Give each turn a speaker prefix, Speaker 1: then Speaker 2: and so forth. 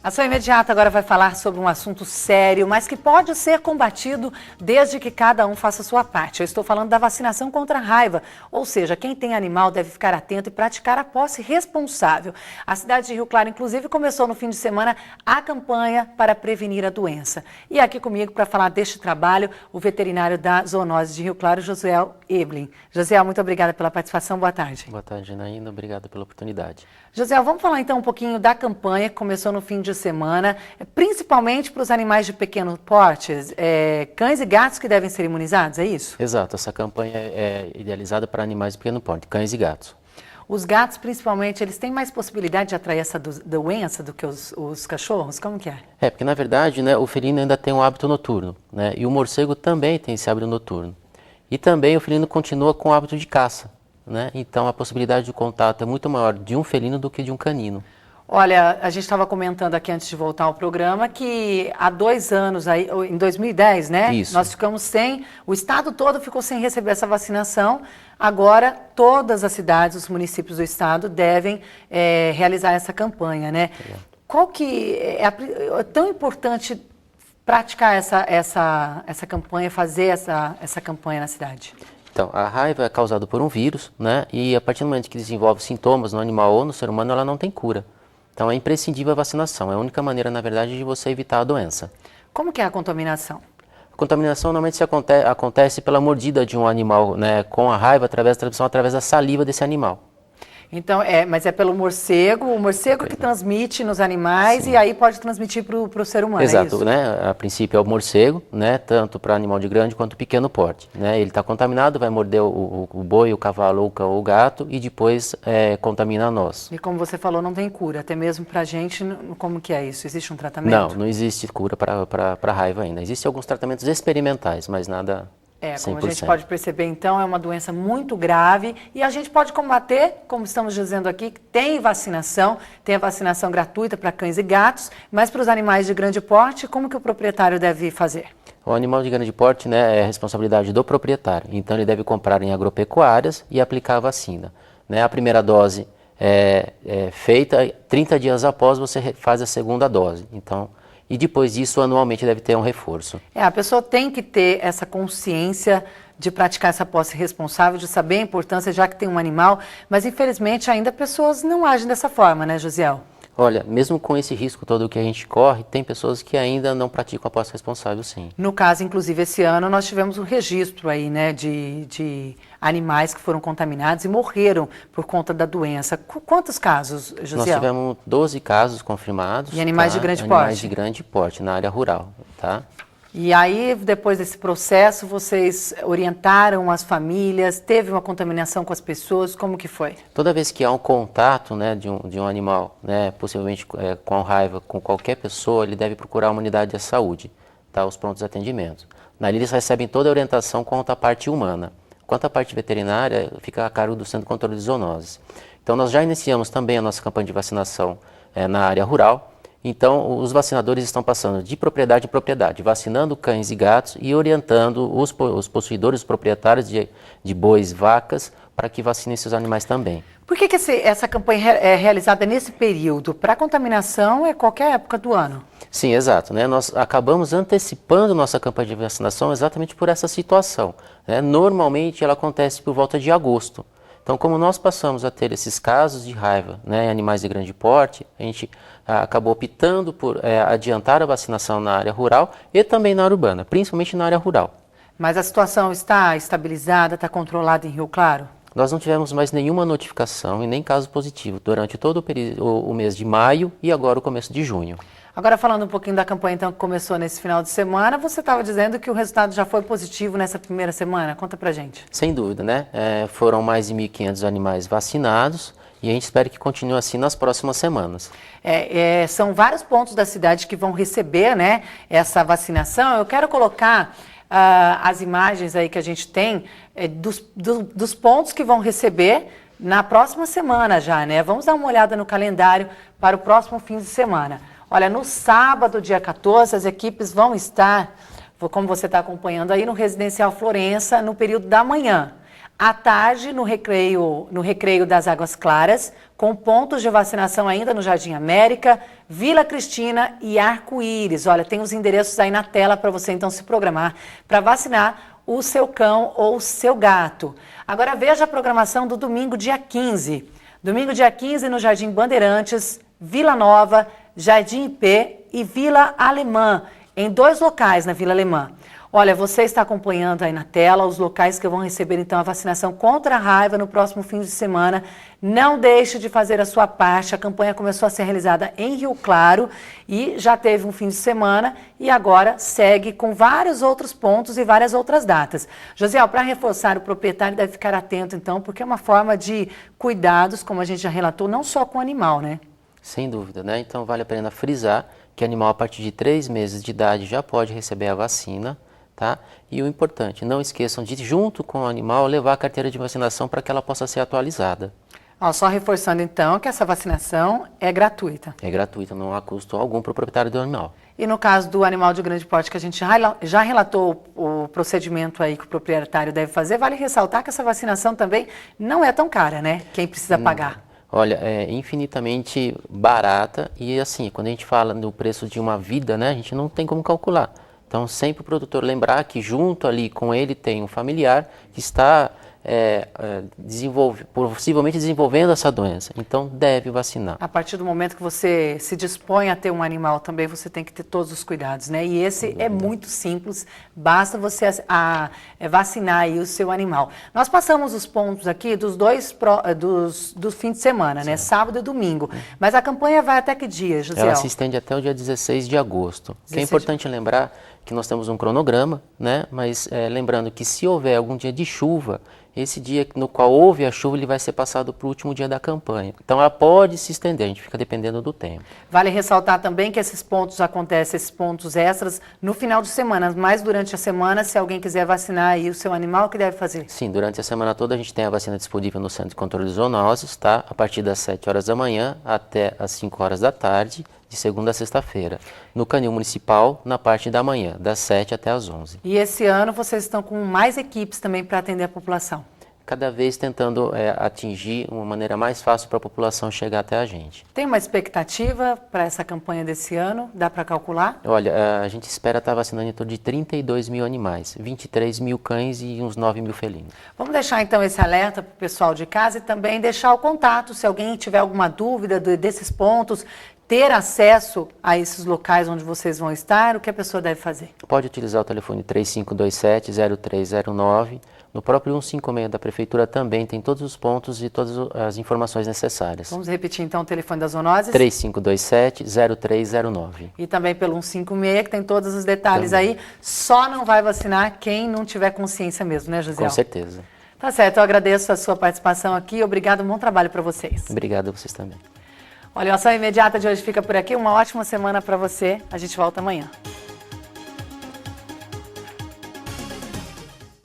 Speaker 1: Ação Imediata agora vai falar sobre um assunto sério, mas que pode ser combatido desde que cada um faça a sua parte. Eu estou falando da vacinação contra a raiva, ou seja, quem tem animal deve ficar atento e praticar a posse responsável. A cidade de Rio Claro, inclusive, começou no fim de semana a campanha para prevenir a doença. E aqui comigo para falar deste trabalho, o veterinário da Zoonose de Rio Claro, Josiel Eblin. Josiel, muito obrigada pela participação, boa tarde.
Speaker 2: Boa tarde, Janaína, obrigado pela oportunidade.
Speaker 1: Josiel, vamos falar então um pouquinho da campanha que começou no fim de semana, principalmente para os animais de pequeno porte, cães e gatos que devem ser imunizados, é isso?
Speaker 2: Exato, essa campanha é idealizada para animais de pequeno porte, cães e gatos.
Speaker 1: Os gatos, principalmente, eles têm mais possibilidade de atrair essa doença do que os cachorros? Como que é?
Speaker 2: Porque na verdade, né, o felino ainda tem um hábito noturno, né, e o morcego também tem esse hábito noturno. E também o felino continua com o hábito de caça, né, então a possibilidade de contato é muito maior de um felino do que de um canino.
Speaker 1: Olha, a gente estava comentando aqui antes de voltar ao programa que há 2 anos, aí, em 2010, né?
Speaker 2: Isso.
Speaker 1: Nós ficamos sem, o estado todo ficou sem receber essa vacinação. Agora, todas as cidades, os municípios do estado devem realizar essa campanha, né? Qual que é tão importante praticar essa campanha, fazer essa campanha na cidade?
Speaker 2: Então, a raiva é causada por um vírus, né? E a partir do momento que desenvolve sintomas no animal ou no ser humano, ela não tem cura. Então é imprescindível a vacinação, é a única maneira, na verdade, de você evitar a doença.
Speaker 1: Como que é a contaminação?
Speaker 2: A contaminação normalmente acontece pela mordida de um animal, né, com a raiva, através da transmissão, através da saliva desse animal.
Speaker 1: Então, mas é pelo morcego, o morcego que transmite nos animais. Sim. E aí pode transmitir para o ser humano.
Speaker 2: Exato,
Speaker 1: é isso?
Speaker 2: Né? A princípio é o morcego, né, tanto para animal de grande quanto pequeno porte. Né? Ele está contaminado, vai morder o boi, o cavalo, o cão ou o gato e depois contamina nós.
Speaker 1: E como você falou, não tem cura, até mesmo para a gente, como que é isso? Existe um tratamento?
Speaker 2: Não existe cura para raiva ainda. Existem alguns tratamentos experimentais, mas nada...
Speaker 1: Como a gente pode perceber, então, é uma doença muito grave e a gente pode combater, como estamos dizendo aqui, que tem a vacinação gratuita para cães e gatos, mas para os animais de grande porte, como que o proprietário deve fazer?
Speaker 2: O animal de grande porte, né, é responsabilidade do proprietário, então ele deve comprar em agropecuárias e aplicar a vacina. Né? A primeira dose é feita 30 dias após você faz a segunda dose, então... E depois disso, anualmente, deve ter um reforço.
Speaker 1: A pessoa tem que ter essa consciência de praticar essa posse responsável, de saber a importância, já que tem um animal, mas infelizmente ainda pessoas não agem dessa forma, né, Josiel?
Speaker 2: Olha, mesmo com esse risco todo que a gente corre, tem pessoas que ainda não praticam a posse responsável, sim.
Speaker 1: No caso, inclusive, esse ano nós tivemos um registro aí, né, de animais que foram contaminados e morreram por conta da doença. Quantos casos, Josiel?
Speaker 2: Nós tivemos 12 casos confirmados.
Speaker 1: E animais de grande porte?
Speaker 2: Animais de grande porte, na área rural, tá?
Speaker 1: E aí, depois desse processo, vocês orientaram as famílias, teve uma contaminação com as pessoas, como que foi?
Speaker 2: Toda vez que há um contato, né, de um animal, né, possivelmente com raiva, com qualquer pessoa, ele deve procurar uma unidade de saúde, tá, os prontos atendimentos. Ali eles recebem toda a orientação quanto à parte humana. Quanto à parte veterinária, fica a cargo do Centro de Controle de Zoonoses. Então nós já iniciamos também a nossa campanha de vacinação na área rural. Então, os vacinadores estão passando de propriedade em propriedade, vacinando cães e gatos e orientando os possuidores, os proprietários de bois, vacas, para que vacinem esses animais também.
Speaker 1: Por que essa campanha é realizada nesse período? Para a contaminação é qualquer época do ano?
Speaker 2: Sim, exato. Né? Nós acabamos antecipando nossa campanha de vacinação exatamente por essa situação. Né? Normalmente ela acontece por volta de agosto. Então, como nós passamos a ter esses casos de raiva, né, em animais de grande porte, a gente acabou optando por adiantar a vacinação na área rural e também na área urbana, principalmente na área rural.
Speaker 1: Mas a situação está estabilizada, está controlada em Rio Claro?
Speaker 2: Nós não tivemos mais nenhuma notificação e nem caso positivo durante todo o mês de maio e agora o começo de junho.
Speaker 1: Agora, falando um pouquinho da campanha então, que começou nesse final de semana, você estava dizendo que o resultado já foi positivo nessa primeira semana. Conta pra gente.
Speaker 2: Sem dúvida, né? Foram mais de 1.500 animais vacinados e a gente espera que continue assim nas próximas semanas.
Speaker 1: São vários pontos da cidade que vão receber, né, essa vacinação. Eu quero colocar as imagens aí que a gente tem dos pontos que vão receber na próxima semana já, né? Vamos dar uma olhada no calendário para o próximo fim de semana. Olha, no sábado, dia 14, as equipes vão estar, como você está acompanhando aí, no Residencial Florença, no período da manhã. À tarde, no Recreio das Águas Claras, com pontos de vacinação ainda no Jardim América, Vila Cristina e Arco-Íris. Olha, tem os endereços aí na tela para você então se programar para vacinar o seu cão ou o seu gato. Agora veja a programação do domingo, dia 15. Domingo, dia 15, no Jardim Bandeirantes, Vila Nova, Jardim IP e Vila Alemã, em 2 locais na Vila Alemã. Olha, você está acompanhando aí na tela os locais que vão receber então a vacinação contra a raiva no próximo fim de semana. Não deixe de fazer a sua parte. A campanha começou a ser realizada em Rio Claro e já teve um fim de semana e agora segue com vários outros pontos e várias outras datas. Josiel, para reforçar, o proprietário deve ficar atento então, porque é uma forma de cuidados, como a gente já relatou, não só com o animal, né?
Speaker 2: Sem dúvida, né? Então vale a pena frisar que animal a partir de 3 meses de idade já pode receber a vacina. Tá? E o importante, não esqueçam de, junto com o animal, levar a carteira de vacinação para que ela possa ser atualizada.
Speaker 1: Só reforçando então que essa vacinação é gratuita.
Speaker 2: É gratuita, não há custo algum para o proprietário do animal.
Speaker 1: E no caso do animal de grande porte, que a gente já relatou o procedimento aí que o proprietário deve fazer, vale ressaltar que essa vacinação também não é tão cara, né? Quem precisa pagar.
Speaker 2: Olha, é infinitamente barata e assim, quando a gente fala do preço de uma vida, né, a gente não tem como calcular. Então, sempre o produtor lembrar que junto ali com ele tem um familiar que está possivelmente desenvolvendo essa doença. Então, deve vacinar.
Speaker 1: A partir do momento que você se dispõe a ter um animal também, você tem que ter todos os cuidados, né? E esse é muito simples, basta você vacinar aí o seu animal. Nós passamos os pontos aqui do fim de semana, né? Sábado e domingo. Mas a campanha vai até que dia, José?
Speaker 2: Ela se estende até o dia 16 de agosto. Que é importante lembrar que nós temos um cronograma, né? Mas lembrando que se houver algum dia de chuva, esse dia no qual houve a chuva, ele vai ser passado para o último dia da campanha. Então ela pode se estender, a gente fica dependendo do tempo. Vale
Speaker 1: ressaltar também que esses pontos acontecem, esses pontos extras, no final de semana, mas durante a semana, se alguém quiser vacinar aí o seu animal, o que deve fazer?
Speaker 2: Sim, durante a semana toda a gente tem a vacina disponível no Centro de Controle de Zoonoses, tá? A partir das 7 horas da manhã até as 5 horas da tarde, de segunda a sexta-feira. No Canil Municipal, na parte da manhã, das 7 até as 11.
Speaker 1: E esse ano vocês estão com mais equipes também para atender a população?
Speaker 2: Cada vez tentando atingir uma maneira mais fácil para a população chegar até a gente.
Speaker 1: Tem uma expectativa para essa campanha desse ano? Dá para calcular?
Speaker 2: Olha, a gente espera estar vacinando em torno de 32 mil animais, 23 mil cães e uns 9 mil felinos.
Speaker 1: Vamos deixar então esse alerta para o pessoal de casa e também deixar o contato, se alguém tiver alguma dúvida desses pontos, ter acesso a esses locais onde vocês vão estar, o que a pessoa deve fazer?
Speaker 2: Pode utilizar o telefone 3527-0309. No próprio 156 da Prefeitura também tem todos os pontos e todas as informações necessárias.
Speaker 1: Vamos repetir então o telefone das zoonoses?
Speaker 2: 3527-0309.
Speaker 1: E também pelo 156, que tem todos os detalhes também. Aí. Só não vai vacinar quem não tiver consciência mesmo, né, José?
Speaker 2: Com certeza.
Speaker 1: Tá certo, eu agradeço a sua participação aqui. Obrigado, bom trabalho para vocês.
Speaker 2: Obrigado a vocês também.
Speaker 1: Olha, a ação imediata de hoje fica por aqui. Uma ótima semana para você. A gente volta amanhã.